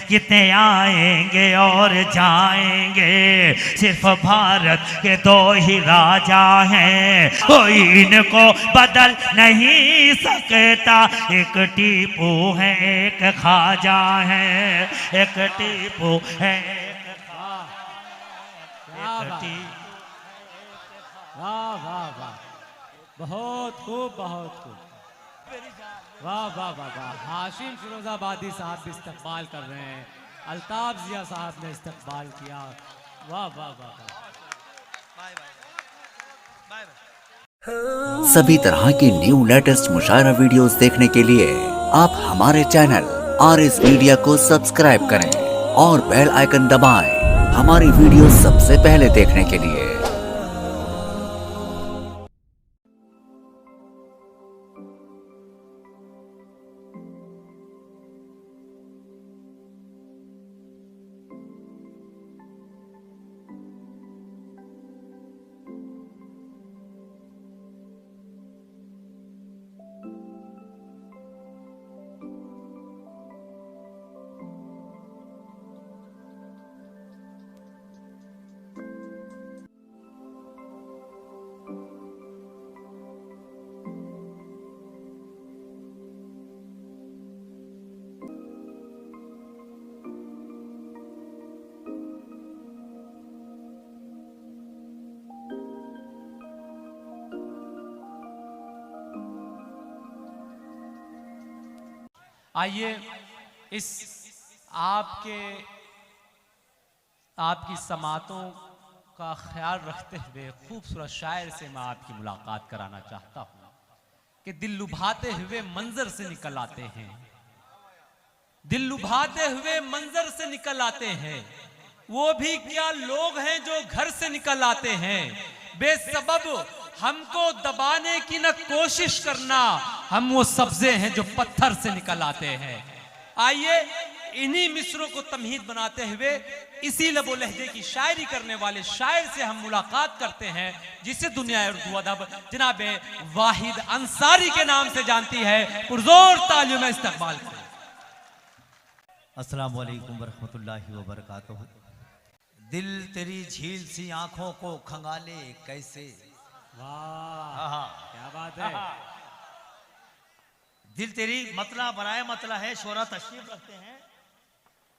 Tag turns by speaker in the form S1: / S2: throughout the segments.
S1: कितने आएंगे और जाएंगे, सिर्फ भारत के दो ही राजा हैं, कोई इनको बदल नहीं सकता। एक टीपू है एक ख्वाजा है, एक टीपू है
S2: वाह वाह वाह, बहुत खूब बहुत खूब, वाह वाह वाह वाह। हाशिम फिरोजाबादी साहब भी इस्तकबाल कर रहे हैं, अल्ताफ जिया साहब ने इस्तकबाल किया, वाह वाह वाह वाह।
S3: सभी तरह की न्यू लेटेस्ट मुशायरा वीडियोस देखने के लिए आप हमारे चैनल RS मीडिया को सब्सक्राइब करें और बेल आइकन दबाएं हमारी वीडियो सबसे पहले देखने के लिए।
S2: आइए इस आपकी समातों का ख्याल रखते हुए खूबसूरत शायर से मैं आपकी मुलाकात कराना चाहता हूँ कि दिल लुभाते हुए मंजर से निकल आते हैं, दिल लुभाते हुए मंजर से निकल आते हैं, वो भी क्या लोग हैं जो घर से निकल आते हैं। बेसबब हमको दबाने की न कोशिश करना, हम वो सब्जे हैं जो पत्थर से निकल आते हैं। आइए इन्हीं मिसरों को तमहीद बनाते हुए इसी लबो लहजे की शायरी करने वाले शायर से हम मुलाकात करते हैं, जिसे दुनिया उर्दू अदब जनाब वाहिद अंसारी के नाम से जानती है। पुरजोर तालियों में इस्तकबाल करें।
S4: अस्सलाम वालेकुम वरहमतुल्लाहि वबरकातुहू। दिल तेरी झील सी आंखों को खंगाले कैसे,
S2: वाह क्या बात है।
S4: दिल तेरी मतला बनाए मतला है, शोरा तशरीफ रखते हैं।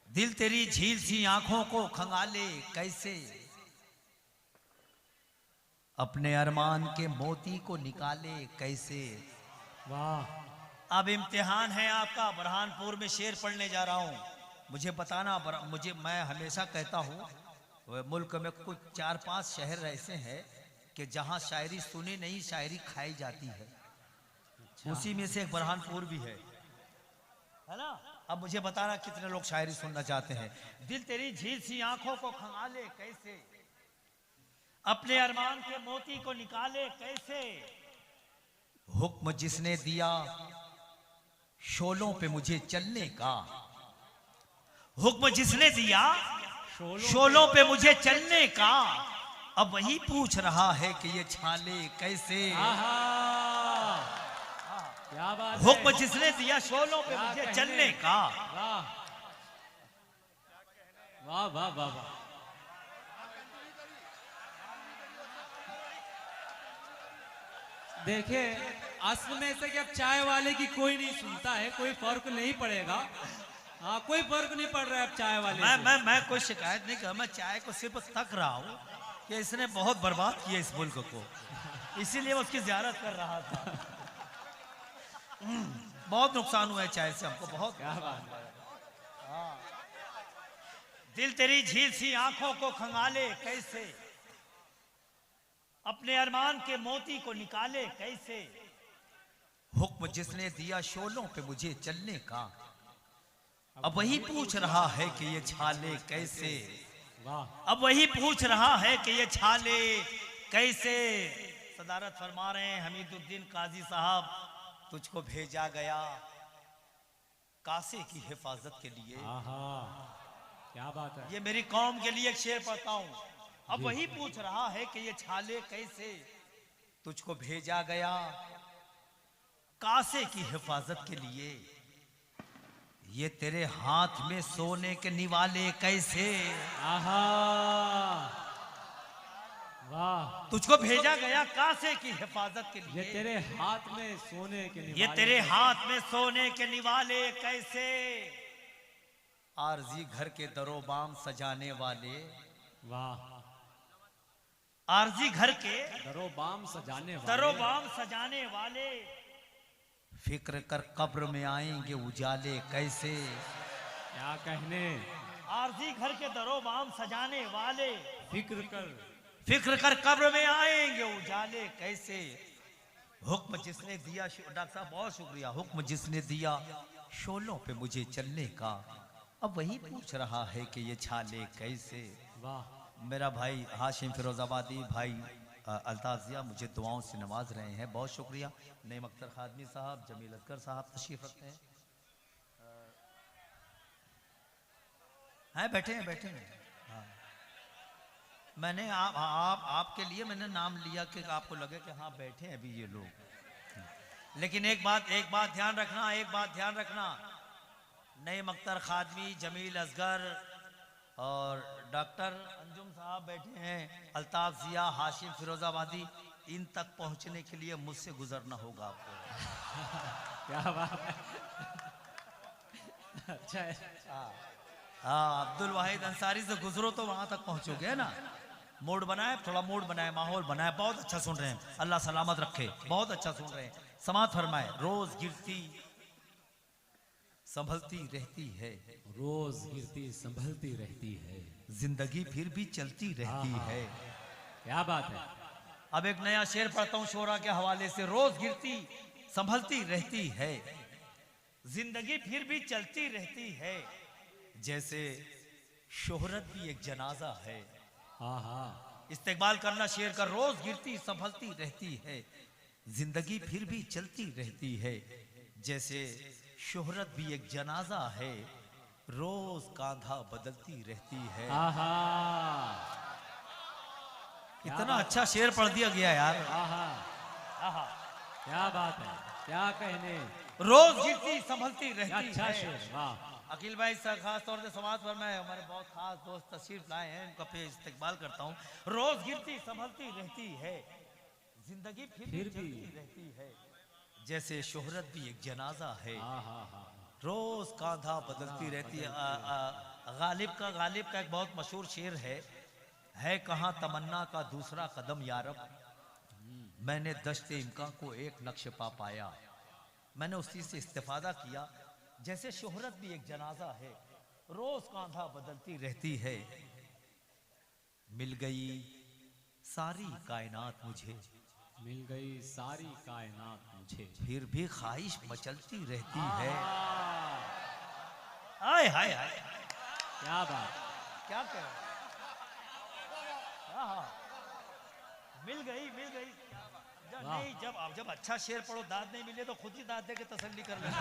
S4: दिल तेरी झील सी आंखों को खंगाले कैसे, अपने अरमान के मोती को निकाले कैसे।
S2: वाह।
S4: अब इम्तिहान है आपका, बुरहानपुर में शेर पढ़ने जा रहा हूं। मुझे बताना, मैं हमेशा कहता हूं मुल्क में कुछ 4-5 शहर ऐसे हैं कि जहां शायरी सुनी नहीं, शायरी खाई जाती है। उसी में से एक बुरहानपुर भी है ना। अब मुझे बताना कितने लोग शायरी सुनना चाहते हैं। दिल तेरी झील सी आंखों को खंगाले कैसे, अपने अरमान के मोती को निकाले कैसे। हुक्म जिसने दिया शोलों पे मुझे चलने का, हुक्म जिसने दिया शोलों पे मुझे चलने का, अब वही पूछ रहा है कि ये छाले कैसे।
S2: क्या बात है।
S4: हुक्म जिसने दिया शोलों पे मुझे चलने का।
S2: वाह वाह वाह वाह वाह। देखिए असल में ऐसा कि अब चाय वाले की कोई नहीं सुनता है, कोई फर्क नहीं पड़ेगा। हाँ कोई फर्क नहीं पड़ रहा है अब चाय वाले
S4: मैं कोई शिकायत नहीं कर, मैं चाय को सिर्फ तक रहा हूँ कि इसने बहुत बर्बाद किया इस मुल्क को, इसीलिए मैं उसकी ज़ियारत कर रहा था। बहुत नुकसान हुआ है चाय से हमको, बहुत।
S2: क्या बात है।
S4: दिल तेरी झील सी आंखों को खंगाले कैसे, अपने अरमान के मोती को निकाले कैसे। हुक्म जिसने दिया शोलों पे मुझे चलने का, अब वही पूछ रहा है कि ये छाले कैसे।
S2: वाह।
S4: अब वही पूछ रहा है कि ये छाले कैसे। सदारत फरमा रहे हैं हमीदुद्दीन काजी साहब, तुझको भेजा गया कासे की हिफाजत के लिए।
S2: क्या बात है।
S4: ये मेरी कौम के लिए एक शेर पढ़ता हूं। अब वही पूछ रहा है कि ये छाले कैसे, तुझको भेजा गया कासे की हिफाजत के लिए। ये तेरे हाथ में सोने के निवाले कैसे।
S2: आहा, वाह।
S4: तुझको भेजा गया कासे की हिफाजत के
S2: ये
S4: लिए।
S2: तेरे हाथ में सोने के
S4: ये
S2: निवाले
S4: तेरे हाथ में सोने के निवाले कैसे। आरजी घर के दरोबाम सजाने वाले।
S2: वाह।
S4: आरजी घर के
S2: दरोबाम सजाने वाले,
S4: दरोबाम सजाने वाले। फिक्र कर कब्र में आएंगे उजाले कैसे।
S2: क्या कहने।
S4: आरजी घर के दरोबाम सजाने वाले।
S2: फिक्र कर
S4: कब्र में आएंगे उजाले कैसे। हुक्म जिसने दिया, डॉक्टर साहब बहुत शुक्रिया, हुक्म जिसने दिया शोलों पे मुझे चलने का, अब वही पूछ रहा है कि ये छाले कैसे।
S2: वाह।
S4: मेरा भाई हाशिम फिरोजाबादी भाई अल्ताजिया मुझे दुआओं से नवाज रहे हैं, बहुत शुक्रिया। नईम अख्तर खादमी साहब, जमील असगर साहब तशरीफ रखते हैं। बैठे हैं। हाँ। मैंने आपके लिए मैंने नाम लिया कि आपको लगे कि हाँ बैठे हैं अभी ये लोग। लेकिन एक बात ध्यान रखना, नईम अख्तर खादमी, जमील असगर और डॉक्टर अंजुम साहब बैठे हैं, अल्ताफ जिया, हाशिम फिरोजाबादी, इन तक पहुंचने के लिए मुझसे गुजरना होगा आपको।
S2: क्या बात है। अच्छा है।
S4: हाँ, अब्दुल वाहिद अंसारी से गुजरो तो वहां तक पहुंचोगे ना। मूड बनाए, थोड़ा मूड बनाए, माहौल बनाए। बहुत अच्छा सुन रहे हैं, अल्लाह सलामत रखे। बहुत अच्छा सुन रहे हैं। समात फरमाए। रोज गिरती संभलती रहती है,
S2: रोज गिरती संभलती रहती है,
S4: जिंदगी फिर भी चलती रहती है।
S2: क्या बात है।
S4: अब एक नया शेर पढ़ता हूं शोरा के हवाले से। रोज गिरती संभलती रहती है, जिंदगी फिर भी चलती रहती है, जैसे शोहरत भी एक जनाजा है। इस्तेकबाल करना शेर का। रोज गिरती संभलती रहती है, जिंदगी फिर भी चलती रहती है, जैसे शोहरत भी एक जनाजा है, रोज कांधा बदलती रहती है। इतना अच्छा शेर पढ़ दिया गया यार।
S2: क्या बात है, क्या कहने।
S4: रोज गिरती संभलती रहती
S2: अच्छा
S4: है।
S2: शेर, वाह।
S4: अकील भाई खास तौर से समाज पर मैं हमारे बहुत खास दोस्त तशरीफ लाए हैं, उनका पे इस्तेकबाल करता हूँ। रोज गिरती संभलती रहती है, जिंदगी फिर भी चलती रहती है, जैसे शोहरत भी एक जनाजा है, रोज कांधा बदलती रहती है। गालिब का एक बहुत मशहूर शेर है कहाँ तमन्ना का दूसरा कदम यारब, मैंने दश्ते इम्कान को एक नक्श पा पाया। मैंने उस चीज से इस्तेफादा किया, जैसे शोहरत भी एक जनाजा है, रोज कांधा बदलती रहती है, मिल गई सारी कायनात मुझे,
S2: मिल गई सारी कायनात मुझे,
S4: फिर भी ख्वाहिश मचलती रहती है। हाय हाय हाय,
S2: क्या बात।
S4: क्या कह मिल गई नहीं, जब अच्छा शेर पढ़ो, दाद नहीं मिले तो खुद ही दाद दे के तसल्ली कर लेना।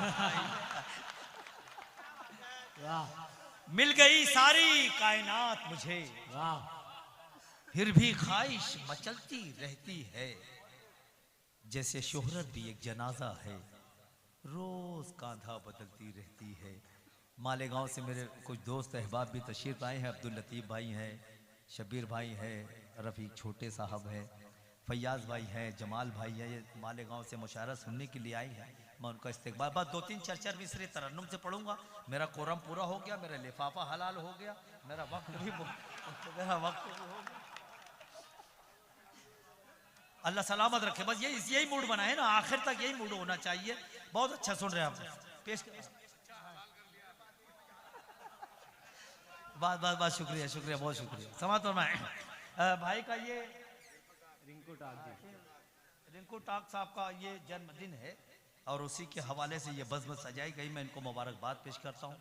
S4: मिल गई सारी कायनात मुझे, फिर भी ख्वाहिश मचलती रहती है, जैसे शोहरत भी एक जनाजा है, रोज कांधा बदलती रहती है। मालेगांव से मेरे कुछ दोस्त अहबाब भी तशरीफ आए हैं। अब्दुल लतीफ़ भाई हैं, शबीर भाई हैं, रफ़ीक छोटे साहब हैं, फैयाज भाई हैं, जमाल भाई हैं। ये मालेगांव से मुशायरा सुनने के लिए आई हैं। मैं उनका इस्तेकबाल बस 2-3 चर्चा मिसरे तरन्नुम से पढ़ूंगा। मेरा कोरम पूरा हो गया, मेरा लिफाफा हलाल हो गया, मेरा वक्त भी हो गया। अल्लाह सलामत रखे। बस यही मूड बनाए ना, आखिर तक यही मूड होना चाहिए। बहुत अच्छा सुन रहे हैं आप। पेश बात शुक्रिया बहुत शुक्रिया। समात भाई का ये रिंकू टाक साहब का ये जन्मदिन है और उसी के हवाले से ये बज़्म सजाई गई। मैं इनको मुबारकबाद पेश करता हूँ।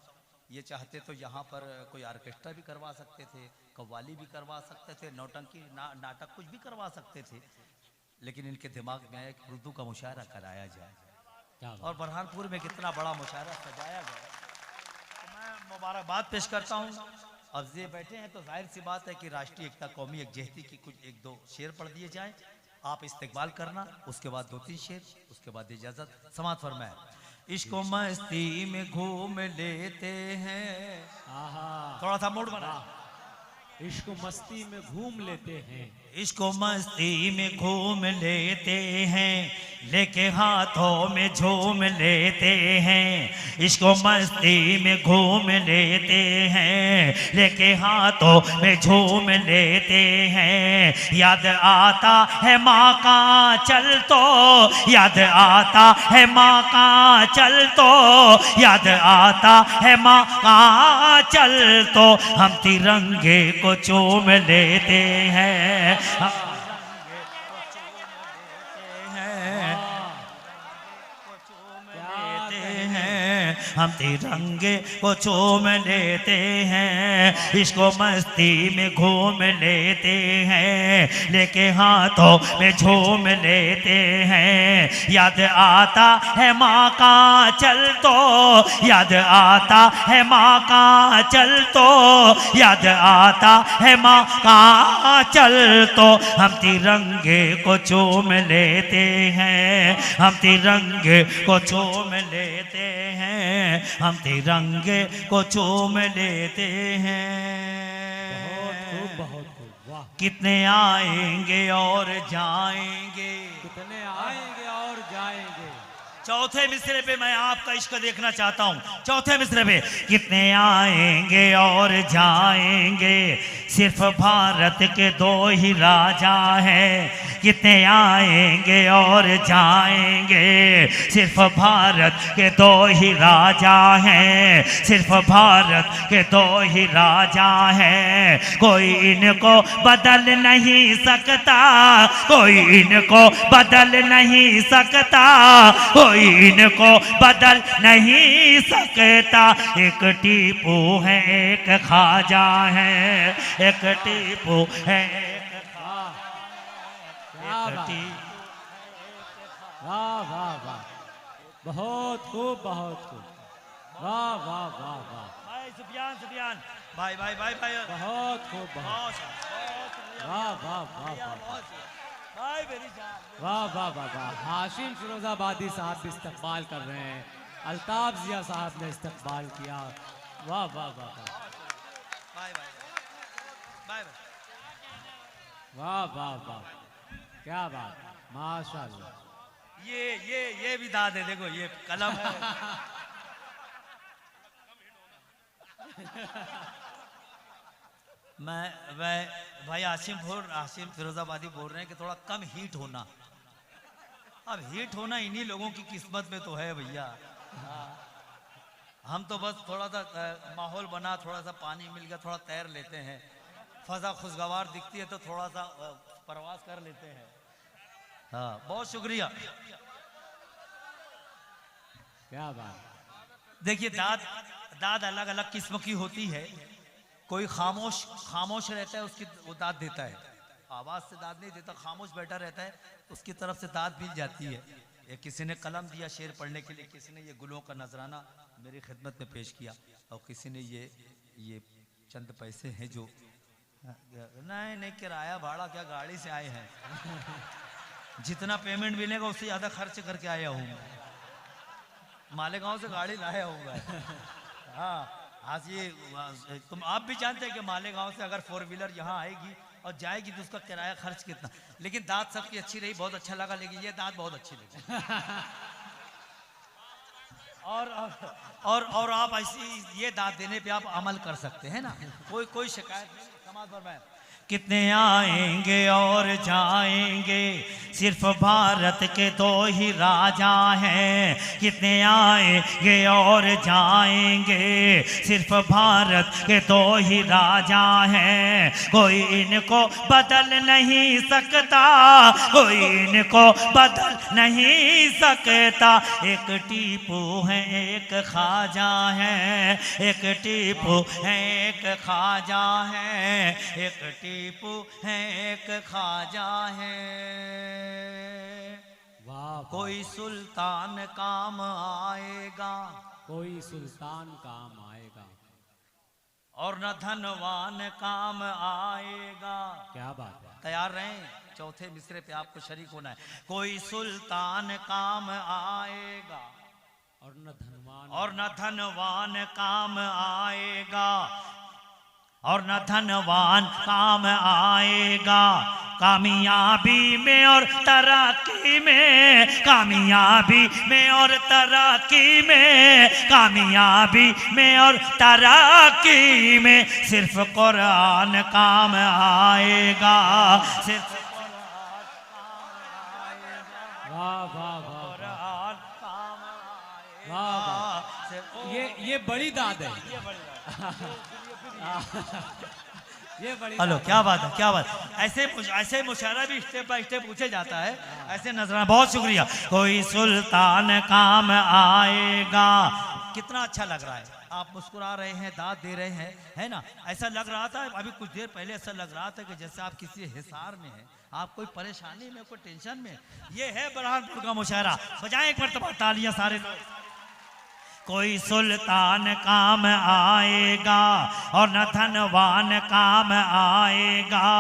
S4: ये चाहते तो यहाँ पर कोई आर्केस्ट्रा भी करवा सकते थे, कव्वाली भी करवा सकते थे, नौटंकी नाटक कुछ भी करवा सकते थे, लेकिन इनके दिमाग में आया कि उर्दू का मुशायरा कराया जाए और बुरहानपुर में कितना बड़ा मुशायरा सजाया गया। तो मैं मुबारकबाद पेश करता हूँ। अब ये बैठे हैं तो जाहिर सी बात है कि राष्ट्रीय एकता, कौमी यकजहती की कुछ 1-2 शेर पढ़ दिए जाएं। आप इस्तेकबाल करना, उसके बाद 2-3 शेर, उसके बाद इजाज़त। समात फरमाए। इसको मस्ती में घूम लेते हैं।
S2: आहा,
S4: थोड़ा सा मूड बना।
S2: इश्क मस्ती में घूम लेते हैं,
S1: इसको मस्ती में घूम लेते हैं, लेके हाथों में झूम लेते हैं। इसको मस्ती में घूम लेते हैं, लेके हाथों में झूम लेते हैं। याद आता है माँ का चल तो, याद आता है माँ का चल तो, याद आता है माँ का चल तो, हम तिरंगे को चूम लेते हैं। हम तिरंगे को चूम लेते हैं। इसको मस्ती में घूम लेते हैं, लेके हाथों में झूम लेते हैं। याद आता है माँ का चल तो, याद आता है माँ का चल तो, याद आता है माँ का चल तो, हम तिरंगे को चूम लेते हैं। हम तिरंगे को चूम लेते हैं, हम तिरंगे को चूम लेते हैं।
S2: बहुत खूब, वाह।
S1: कितने आएंगे और जाएंगे।
S2: कितने आएंगे और जाएंगे।
S1: चौथे मिसरे पे मैं आपका इश्क देखना चाहता हूँ। चौथे मिसरे पे कितने आएंगे और जाएंगे, सिर्फ भारत के दो ही राजा हैं। कितने आएंगे और जाएंगे, सिर्फ भारत के दो ही राजा हैं। सिर्फ भारत के दो ही राजा हैं। कोई इनको बदल नहीं सकता, कोई इनको बदल नहीं सकता, कोई इनको बदल नहीं सकता। एक टीपू है, एक ख्वाजा है, एक टीपू है,
S2: क्या बात। वाह वाह वाह, बहुत खूब, बहुत खूब, वाह वाह वाह वाह।
S1: भाई सुफियान भाई भाई भाई भाई
S2: बहुत खूब, बहुत वाह वाह वाह वाह
S1: भाई मेरी जान।
S2: वाह वाह वाह वाह। हाशिम फिरोजाबादी साहब भी इस्तकबाल कर रहे हैं, अल्ताफ जिया साहब ने इस्तकबाल किया। वाह वाह वाह वाह,
S4: बाय बाय बाय बाय।
S2: वाह वाह वाह, क्या बात, माशाल्लाह।
S4: ये भी दाद है, देखो ये कलम है। मैं भाई आसिम फिरोजाबादी बोल रहे हैं कि थोड़ा कम हीट होना। अब हीट होना इन्हीं लोगों की किस्मत में तो है भैया। हम तो बस थोड़ा सा माहौल बना, थोड़ा सा पानी मिल गया, थोड़ा तैर लेते हैं, फजा खुशगवार दिखती है तो थोड़ा सा प्रवास कर लेते हैं। हाँ, बहुत शुक्रिया।
S2: क्या बात।
S4: देखिए दाद अलग अलग किस्म की होती है। कोई खामोश रहता है, उसकी वो दाद देता है, आवाज से दाद नहीं देता, खामोश बैठा रहता है, उसकी तरफ से दाद मिल जाती है। एक किसी ने कलम दिया शेर पढ़ने के लिए, किसी ने ये गुलों का नजराना मेरी खिदमत में पेश किया, और किसी ने ये चंद पैसे हैं जो नहीं किराया भाड़ा क्या, गाड़ी से आए हैं। जितना पेमेंट मिलेगा उससे ज्यादा खर्च करके आया हूँ, मालेगांव से गाड़ी लाया हूँ मैं। हाँ ये तुम आप भी जानते हैं कि मालेगांव से अगर 4 व्हीलर यहाँ आएगी और जाएगी तो उसका किराया खर्च कितना। लेकिन दाद सबकी अच्छी रही, बहुत अच्छा लगा, लेकिन ये दाद बहुत अच्छी लगी। और आप ऐसी ये दाद देने पे आप अमल कर सकते हैं ना, कोई शिकायत नहीं। समाज पर मैं
S1: कितने आएंगे और जाएंगे, सिर्फ भारत के दो ही राजा हैं। कितने आएंगे और जाएंगे, सिर्फ भारत के दो ही राजा हैं। कोई इनको बदल नहीं सकता, कोई इनको बदल नहीं सकता। एक टीपू है, एक ख्वाजा है, एक टीपू है, एक ख्वाजा है, एक टीपू है, एक ख्वाजा है।
S2: वाह,
S1: कोई सुल्तान काम आएगा,
S2: कोई सुल्तान काम आएगा,
S1: और न धनवान काम आएगा।
S2: क्या बात है।
S1: तैयार रहें, चौथे मिसरे पे आपको शरीक होना है। कोई सुल्तान काम आएगा,
S2: और न धनवान
S1: काम आएगा, और न धनवान काम आएगा, कामयाबी में और तरक्की में, कामयाबी में और तरक्की में, कामयाबी में और तरक्की में सिर्फ कुरान काम आएगा, सिर्फ
S2: वाह वाह वाह
S1: कुरान काम आएगा।
S2: वाह वाह। ये बड़ी दाद है। ये बड़ी
S1: हेलो,
S2: दाद
S1: क्या बात है, क्या बात। ऐसे मुशायरा भी स्टेप बाय स्टेप पूछे जाता है, ऐसे नजराना। बहुत शुक्रिया। कोई सुल्तान काम आएगा। कितना अच्छा लग रहा है, आप मुस्कुरा रहे हैं, दाद दे रहे हैं, है ना। ऐसा लग रहा था अभी कुछ देर पहले, ऐसा लग रहा था कि जैसे आप किसी हिसार में हैं, आप कोई परेशानी में, कोई टेंशन में। ये है बुरहानपुर का मुशायरा। बजाएं एक मरतबा तालियां सारे लोग। कोई सुल्तान काम आएगा और न धनवान काम आएगा,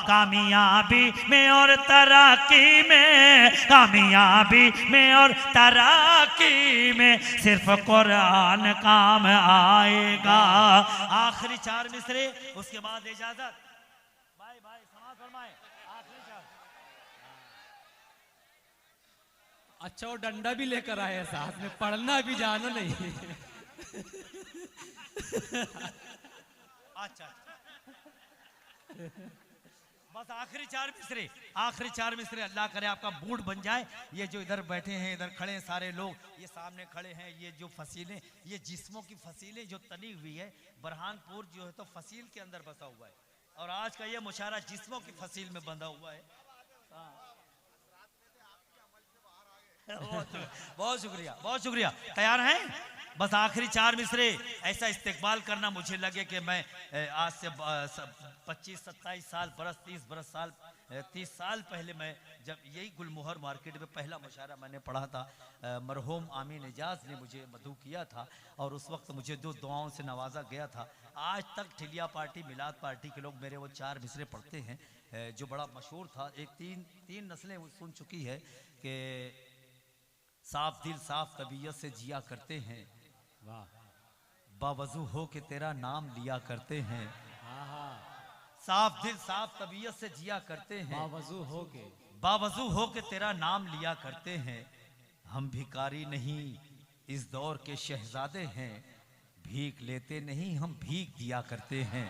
S1: कामयाबी में और तरक्की में, कामयाबी में और तरक्की में सिर्फ कुरान काम आएगा। आखिरी 4 मिसरे, उसके बाद इजाजत। भाई भाई समाज फरमाए। आखिरी 4।
S2: अच्छा, वो डंडा भी लेकर आए साथ में, पढ़ना भी जाना नहीं।
S1: अच्छा, बस आखिरी 4 मिसरे, आखिरी 4 मिसरे। अल्लाह करे आपका मूड बन जाए। ये जो इधर बैठे हैं, इधर खड़े हैं सारे लोग, ये सामने खड़े हैं, ये जो फसीलें, ये जिस्मों की फसीलें जो तनी हुई है। बुरहानपुर जो है तो फसील के अंदर बसा हुआ है, और आज का ये मुशायरा जिस्मों की फसील में बंधा हुआ है। बहुत शुक्रिया, बहुत शुक्रिया। तैयार हैं? बस आखिरी 4 मिसरे। ऐसा इस्तेकबाल करना, मुझे लगे कि मैं आज से 25-27 साल, 30 साल पहले, मैं जब यही गुलमोहर मार्केट में पहला मुशायरा मैंने पढ़ा था, मरहूम आमीन एजाज ने मुझे मदऊ किया था, और उस वक्त मुझे 2 दुआओं से नवाजा गया था। आज तक ठिलिया पार्टी, मिलाद पार्टी के लोग मेरे वो 4 मिसरे पढ़ते हैं, जो बड़ा मशहूर था। एक तीन नस्लें सुन चुकी है कि साफ दिल साफ तबीयत से जिया करते हैं,
S2: वाह।
S1: बावजू हो के तेरा नाम लिया करते हैं,
S2: हाँ,
S1: साफ दिल साफ तबीयत से जिया करते हैं,
S2: बावजू हो के,
S1: बावजू हो के तेरा नाम लिया करते हैं। हम भिखारी नहीं, इस दौर के शहजादे हैं, भीख लेते नहीं, हम भीख दिया करते हैं।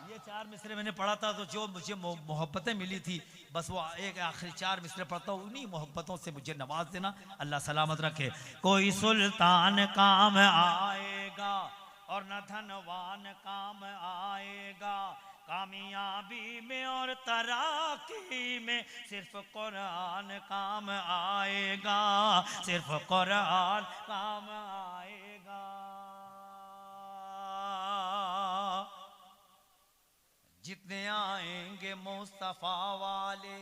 S1: ये 4 मिसरे मैंने पढ़ा था, तो जो मुझे मोहब्बतें मिली थी, बस वो एक आखिरी 4 मिसरे पढ़ता हूँ। उन्हीं मोहब्बतों से मुझे नवाज देना। अल्लाह सलामत रखे। कोई सुल्तान काम आएगा और न धनवान काम आएगा, कामयाबी में और तरक्की में सिर्फ कुरान काम आएगा, सिर्फ कुरान काम आएगा। जितने आएंगे मुस्तफा वाले,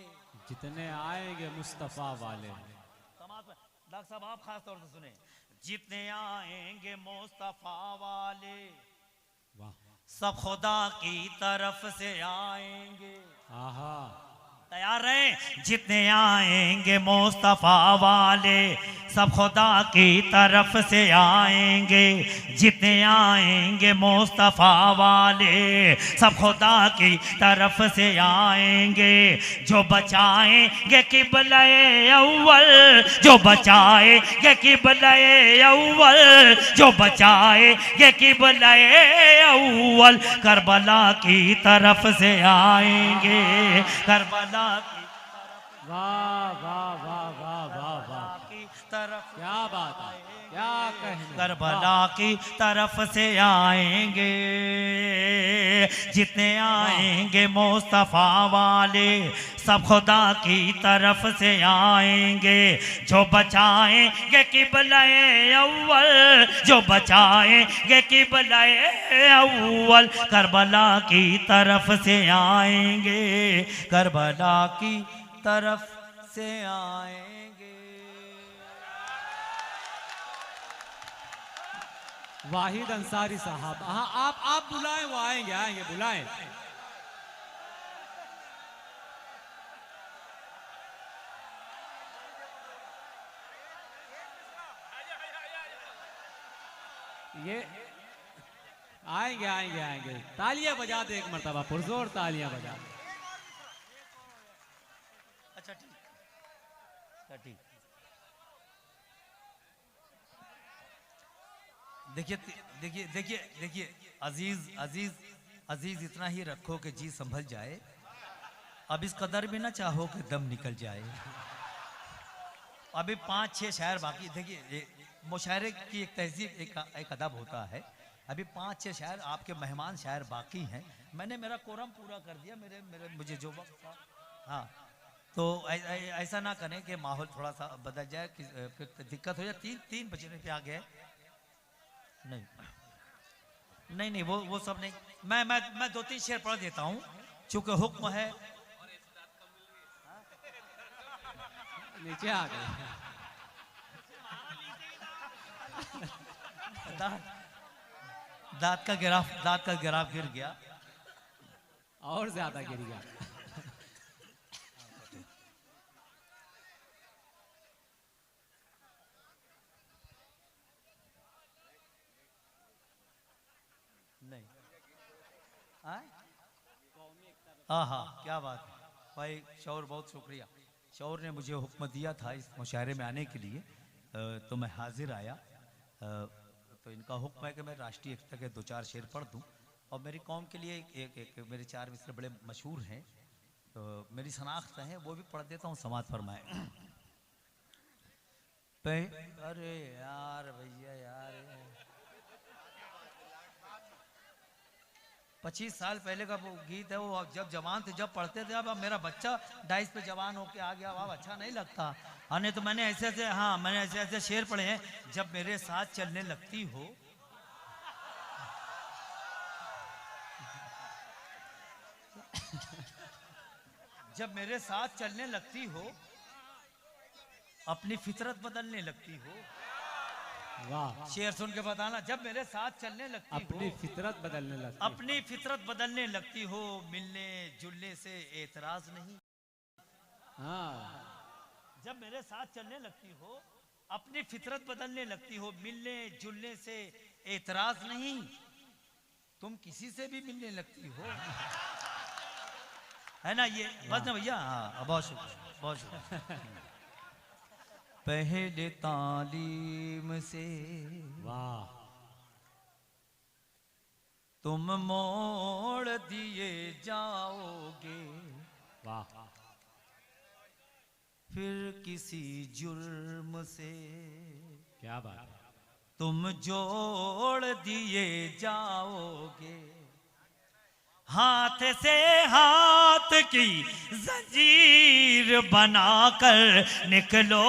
S2: जितने आएंगे मुस्तफा वाले।
S1: डॉक्टर साहब आप खास तौर से सुने। जितने आएंगे मुस्तफा वाले,
S2: वाह।
S1: सब खुदा की तरफ से आएंगे।
S2: आहा,
S1: तैयार रहें। जितने आएंगे मुस्तफा वाले, सब खुदा की तरफ से आएंगे। जितने आएंगे मुस्तफा वाले, सब खुदा की तरफ से आएंगे। जो बचाएंगे किबले अव्वल, जो बचाएंगे किबले अव्वल, जो बचाएंगे किबले अव्वल, करबला की तरफ से आएंगे। करबला की
S2: वाह वाह वाह वाह वाह वाह,
S1: की तरफ,
S2: क्या बात है, क्या कहने।
S1: करबला की तरफ से आएंगे। जितने आएंगे मुस्तफा वाले, सब खुदा की तरफ से आएंगे। जो बचाएंगे किबले अव्वल, जो बचाएंगे किबले अव्वल, करबला की तरफ से आएंगे। करबला की तरफ से आएंगे।
S2: वाहिद अंसारी साहब, हाँ आप बुलाएं, वो आएंगे, आएंगे, बुलाएं। ये आएंगे आएंगे आएंगे, तालियां बजा दे एक मर्तबा, पुरजोर तालियां बजा दे।
S4: अच्छा ठीक, अच्छा ठीक। देखिए देखिए देखिए देखिए, अजीज अजीज अजीज इतना ही रखो कि जी संभल जाए। अब इस कदर भी ना चाहो कि दम निकल जाए। अभी 5-6 शायर बाकी। देखिए मुशायरे की एक तहजीब, एक अदब होता है। अभी 5-6 शायर आपके मेहमान शायर बाकी हैं। मैंने मेरा कोरम पूरा कर दिया, मेरे मेरे मुझे जो वक्त था। हाँ, तो ऐसा ना करें कि माहौल थोड़ा सा बदल जाए कि फिर दिक्कत हो जाए। 3 बजने पे आ गए। नहीं नहीं नहीं, वो सब नहीं। मैं 2-3 शेर पढ़ देता हूँ, चूंकि हुक्म है।
S2: नीचे आ गए।
S4: दांत का गिराफ गिर गया।
S2: और ज्यादा गिर गया।
S4: नहीं, हाँ हाँ, क्या बात है भाई। शौर, बहुत शुक्रिया। शौर ने मुझे हुक्म दिया था इस मुशायरे में आने के लिए, तो मैं हाजिर आया। तो इनका हुक्म है कि मैं राष्ट्रीय एकता के 2-4 शेर पढ़ दूं, और मेरी कौम के लिए एक मेरे 4 मिसरे बड़े मशहूर हैं, तो मेरी शनाख्त है, वो भी पढ़ देता हूँ। समाज फरमाए। अरे यार भैया यार, 25 साल पहले का वो गीत है। वो जब जवान थे जब पढ़ते थे। अब मेरा बच्चा डाइस पे जवान होके आ गया, अब अच्छा नहीं लगता। हाँ, नहीं तो मैंने ऐसे ऐसे शेर पढ़े हैं। जब मेरे साथ चलने लगती हो, जब मेरे साथ चलने लगती हो, अपनी फितरत बदलने लगती हो।
S2: वाह,
S4: शेर सुन के बताना। जब मेरे साथ चलने लगती
S2: अपनी
S4: हो,
S2: फितरत बदलने लगती,
S4: अपनी फितरत बदलने लगती हो, मिलने जुलने से एतराज नहीं।
S2: हाँ,
S4: जब मेरे साथ चलने लगती हो, अपनी फितरत बदलने लगती हो, मिलने जुलने से एतराज नहीं, तुम किसी से भी मिलने लगती हो। है ना ये? बस ना भैया। हाँ, बहुत शुक्रिया, बहुत शुक्रिया। पहले तालीम से
S2: वाह,
S4: तुम मोड़ दिए जाओगे,
S2: वाह,
S4: फिर किसी जुर्म से
S2: क्या बात है।
S4: तुम जोड़ दिए जाओगे। हाथ से हाथ की जंजीर बनाकर निकलो,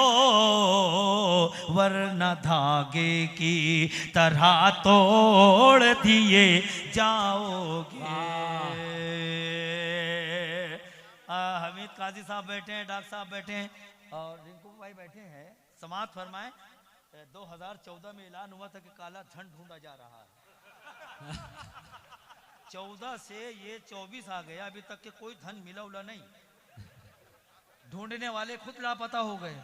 S4: वरना धागे की तरह तोड़ दिए जाओगे। हमीद काजी साहब बैठे हैं, डॉक्टर साहब बैठे हैं, और रिंकू भाई बैठे हैं। समाअत फरमाएं। 2014 में ऐलान हुआ था कि काला धन ढूंढा जा रहा है। 14 से ये 24 आ गया, अभी तक के कोई धन मिला उला नहीं। ढूंढने वाले खुद लापता हो गए।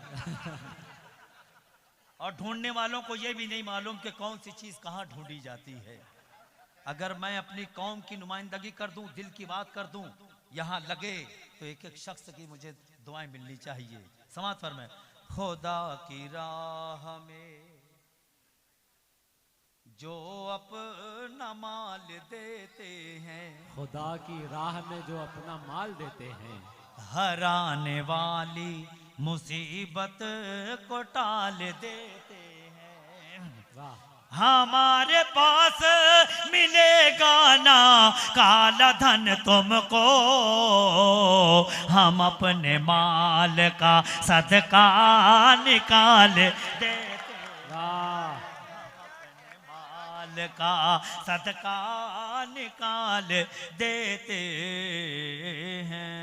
S4: और ढूंढने वालों को ये भी नहीं मालूम कि कौन सी चीज कहाँ ढूंढी जाती है। अगर मैं अपनी कौम की नुमाइंदगी कर दूं, दिल की बात कर दूं, यहाँ लगे तो एक एक शख्स की मुझे दुआएं मिलनी चाहिए। समाअत फरमाएं। खुदा की राह में जो अपना माल देते हैं,
S2: खुदा की राह में जो अपना माल देते हैं,
S4: हराने वाली मुसीबत को टाल देते हैं।
S2: वाह,
S1: हमारे पास मिलेगा ना काला धन तुमको, हम अपने माल का सदका निकाल देते,
S2: वाह,
S1: अपने माल का सदका निकाल देते हैं।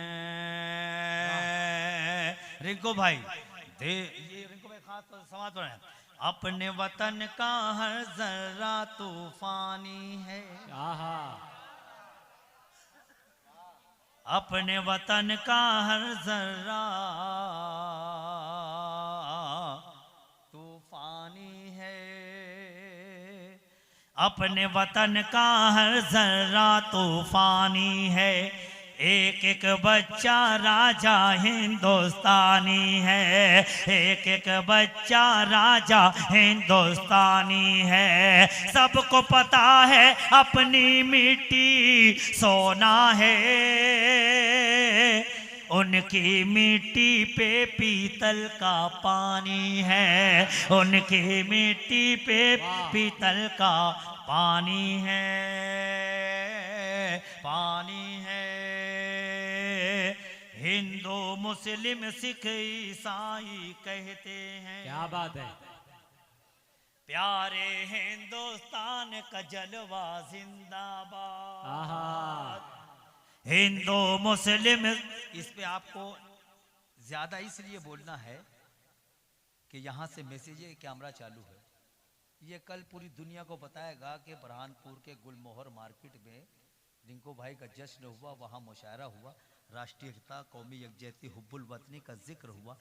S1: रिंकू भाई ये रिंकू भाई खास तौर से समाज पर है। अपने वतन का हर जर्रा तूफानी है,
S2: आहा,
S1: अपने वतन का हर जर्रा तूफानी है। अपने वतन का हर जर्रा तूफानी है, एक एक बच्चा राजा हिंदुस्तानी है, एक एक बच्चा राजा हिंदुस्तानी है। सबको पता है अपनी मिट्टी सोना है, उनकी मिट्टी पे पीतल का पानी है, उनकी मिट्टी पे पीतल का पानी है, पानी है। हिंदू मुस्लिम सिख ईसाई कहते हैं,
S2: क्या बात है।
S1: प्यारे हिंदुस्तान का जलवा जिंदाबाद।
S2: आहा।
S1: हिंदू मुस्लिम, इस पे आपको ज्यादा इसलिए बोलना है कि यहाँ से मैसेज है, कैमरा चालू है। ये कल पूरी दुनिया को बताएगा कि बुरहानपुर के गुलमोहर मार्केट में रिंकू भाई का जश्न हुआ, वहाँ मुशायरा हुआ, राष्ट्रीय एकता, कौमी यकजहती, हुब्बुल वतनी का जिक्र हुआ।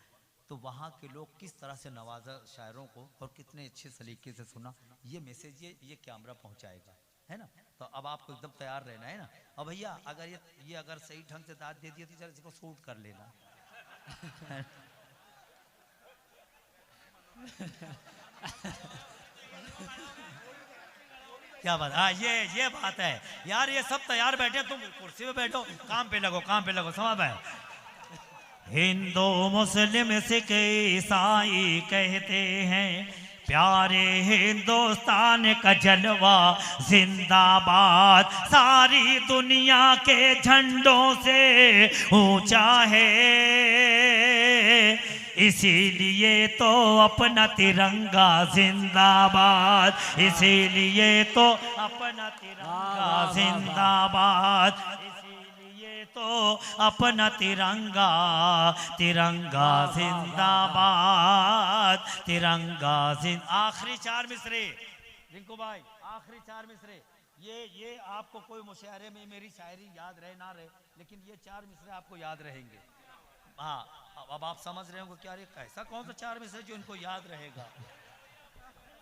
S1: तो वहाँ के लोग किस तरह से नवाजा शायरों को और कितने अच्छे सलीके से सुना, ये मैसेज ये कैमरा पहुँचाएगा, है ना। तो अब आपको एकदम तैयार रहना है ना। अब भैया अगर ये अगर सही ढंग से दाद दे दिया तो इसको शूट कर लेना। क्या बात, हाँ ये बात है यार। ये सब तैयार बैठे, तुम कुर्सी पे बैठो, काम पे लगो, काम पे लगो, समझ में। हिंदू मुस्लिम सिख ईसाई कहते हैं, प्यारे हिंदुस्तान का जलवा जिंदाबाद, सारी दुनिया के झंडों से ऊंचा है, इसीलिए तो अपना तिरंगा जिंदाबाद, इसीलिए तो अपना तिरंगा जिंदाबाद, इसीलिए तो अपना तिरंगा, तिरंगा जिंदाबाद, तिरंगा आखिरी चार मिसरे रिंकू भाई, आखिरी चार मिसरे। ये आपको कोई मुशायरे में मेरी शायरी याद रहे ना रहे, लेकिन ये चार मिसरे आपको याद रहेंगे। हाँ, अब आप समझ रहे होंगे क्या, कैसा कौन सा चार मिसरे जो इनको याद रहेगा।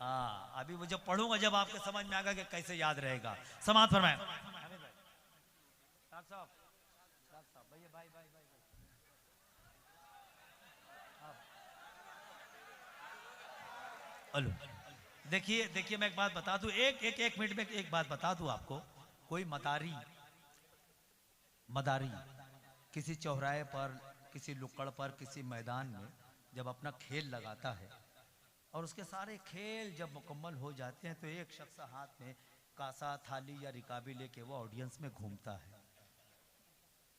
S1: हाँ, अभी वो जब पढ़ूंगा जब आपके समझ में आएगा कि कैसे याद रहेगा। समाप्त फरमाएं। देखिए मैं एक बात बता दूं, एक मिनट में एक बात बता दूं आपको। कोई मदारी किसी चौराहे पर, किसी लुक्कड़ पर, किसी मैदान में जब अपना खेल लगाता है और उसके सारे खेल जब मुकम्मल हो जाते हैं तो एक शख्स हाथ में कासा, थाली या रिकाबी लेके वो ऑडियंस में घूमता है,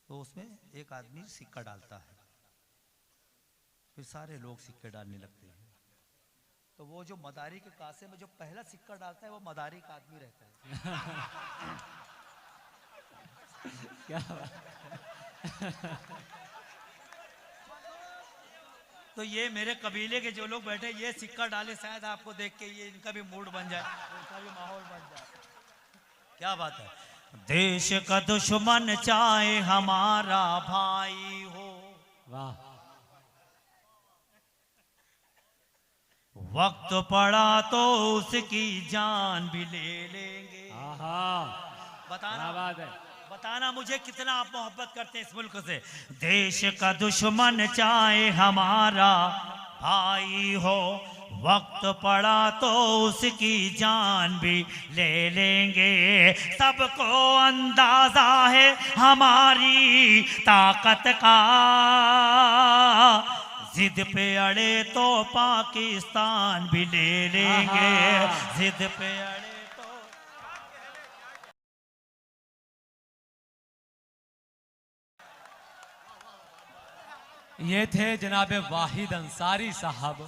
S1: तो उसमें एक आदमी सिक्का डालता है, फिर सारे लोग सिक्के डालने लगते हैं। तो वो जो मदारी के कासे में जो पहला सिक्का डालता है वो मदारी का आदमी रहता है।
S2: क्या
S1: तो ये मेरे कबीले के जो लोग बैठे, ये सिक्का डाले, शायद आपको देख के ये इनका भी मूड बन जाए, इनका भी माहौल बन जाए। क्या बात है। देश का दुश्मन चाहे हमारा भाई हो,
S2: वाह,
S1: वक्त पड़ा तो उसकी जान भी ले लेंगे। बताना मुझे कितना आप मोहब्बत करते हैं इस मुल्क से। देश का दुश्मन चाहे हमारा भाई हो, वक्त पड़ा तो उसकी जान भी ले लेंगे। सबको अंदाजा है हमारी ताकत का, जिद पे अड़े तो पाकिस्तान भी ले लेंगे, जिद पे अड़े तो।
S2: ये थे जनाब वाहिद अंसारी साहब,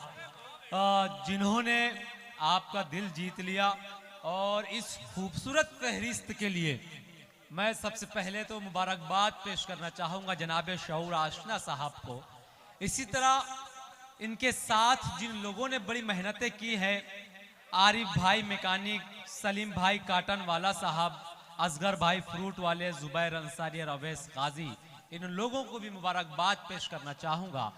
S2: जिन्होंने आपका दिल जीत लिया। और इस खूबसूरत फहरिस्त के लिए मैं सबसे पहले तो मुबारकबाद पेश करना चाहूँगा जनाब शऊर आशना साहब को। इसी तरह इनके साथ जिन लोगों ने बड़ी मेहनतें की है, आरिफ भाई मैकेनिक, सलीम भाई काटन वाला साहब, असगर भाई फ्रूट वाले, जुबैर अंसारी और अवैस गाजी, इन लोगों को भी मुबारकबाद पेश करना चाहूँगा।